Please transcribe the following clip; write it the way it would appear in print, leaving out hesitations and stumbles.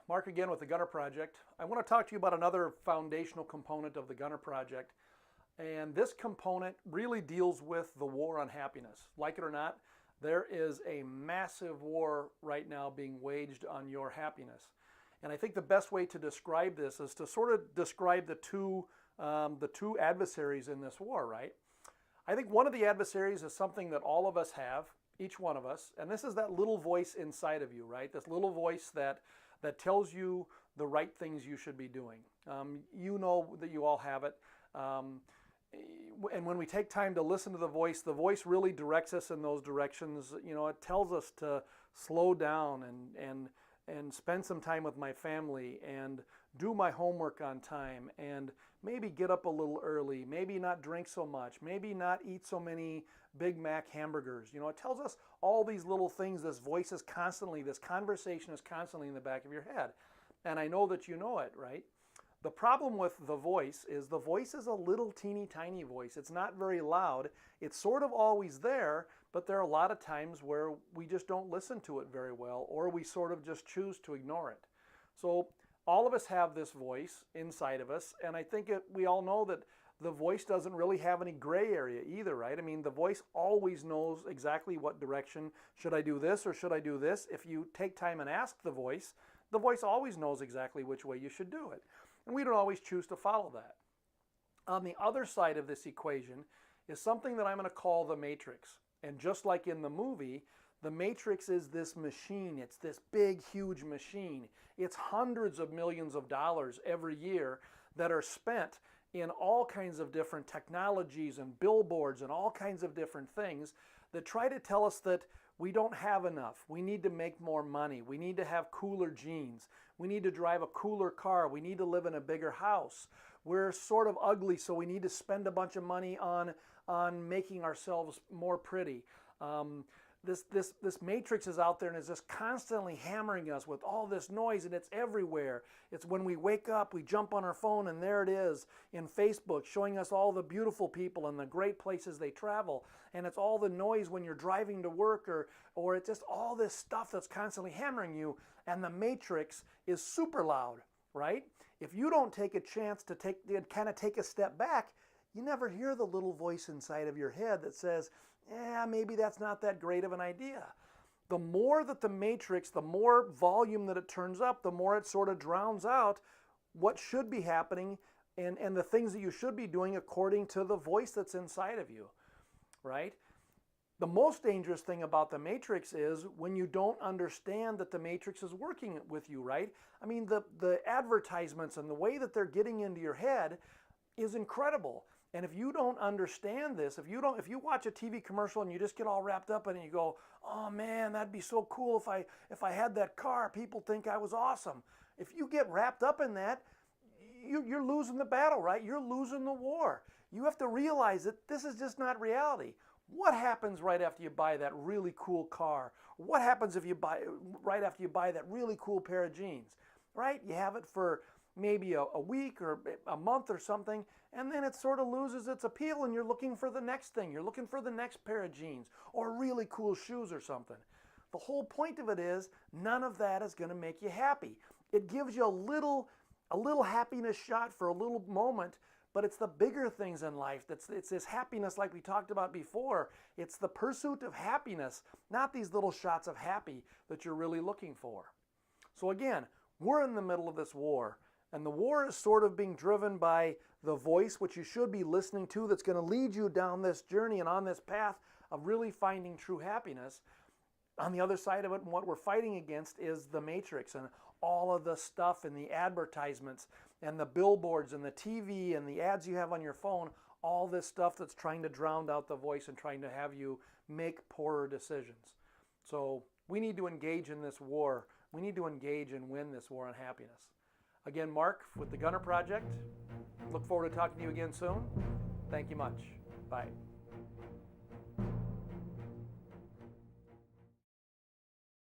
Mark again with the Gunner Project. I want to talk to you about another foundational component of the Gunner Project. And this component really deals with the war on happiness. Like it or not, there is a massive war right now being waged on your happiness. And I think the best way to describe this is to sort of describe the two adversaries in this war, right? I think one of the adversaries is something that all of us have, each one of us, and this is that little voice inside of you, right? This little voice that tells you the right things you should be doing. You know that you all have it. And when we take time to listen to the voice really directs us in those directions. You know, it tells us to slow down and spend some time with my family and do my homework on time and maybe get up a little early, maybe not drink so much, maybe not eat so many Big Mac hamburgers. You know, it tells us all these little things. This voice is constantly, this conversation is constantly in the back of your head. And I know that you know it, right? The problem with the voice is a little teeny tiny voice. It's not very loud. It's sort of always there, but there are a lot of times where we just don't listen to it very well, or we sort of just choose to ignore it. So all of us have this voice inside of us, and I think we all know that the voice doesn't really have any gray area either, right? I mean, the voice always knows exactly what direction. Should I do this or should I do this? If you take time and ask the voice always knows exactly which way you should do it. And we don't always choose to follow that. On the other side of this equation is something that I'm going to call the matrix. And just like in the movie, the matrix is this machine. It's this big, huge machine. It's hundreds of millions of dollars every year that are spent in all kinds of different technologies and billboards and all kinds of different things that try to tell us that we don't have enough. We need to make more money. We need to have cooler jeans. We need to drive a cooler car. We need to live in a bigger house. We're sort of ugly, so we need to spend a bunch of money on making ourselves more pretty. This matrix is out there and is just constantly hammering us with all this noise, and it's everywhere. It's when we wake up, we jump on our phone, and there it is in Facebook showing us all the beautiful people and the great places they travel. And it's all the noise when you're driving to work, or it's just all this stuff that's constantly hammering you. And the matrix is super loud, right? If you don't take a chance to kind of take a step back, you never hear the little voice inside of your head that says, yeah, maybe that's not that great of an idea. The more that the matrix, the more volume that it turns up, the more it sort of drowns out what should be happening and the things that you should be doing according to the voice that's inside of you, right? The most dangerous thing about the matrix is when you don't understand that the matrix is working with you, right? I mean, the advertisements and the way that they're getting into your head is incredible. And if you don't understand this, if you watch a TV commercial and you just get all wrapped up in it and you go, oh man, that'd be so cool if I had that car, people think I was awesome. If you get wrapped up in that, you're losing the battle, right? You're losing the war. You have to realize that this is just not reality. What happens right after you buy that really cool car? What happens right after you buy that really cool pair of jeans, right? You have it for maybe a week or a month or something, and then it sort of loses its appeal and you're looking for the next thing. You're looking for the next pair of jeans or really cool shoes or something. The whole point of it is none of that is going to make you happy. It gives you a little happiness shot for a little moment, but it's the bigger things in life. It's this happiness like we talked about before. It's the pursuit of happiness, not these little shots of happy that you're really looking for. So again, we're in the middle of this war. And the war is sort of being driven by the voice, which you should be listening to, that's going to lead you down this journey and on this path of really finding true happiness. On the other side of it, and what we're fighting against is the matrix and all of the stuff and the advertisements and the billboards and the TV and the ads you have on your phone, all this stuff that's trying to drown out the voice and trying to have you make poorer decisions. So we need to engage in this war. We need to engage and win this war on happiness. Again, Mark with the Gunner Project. Look forward to talking to you again soon. Thank you much. Bye.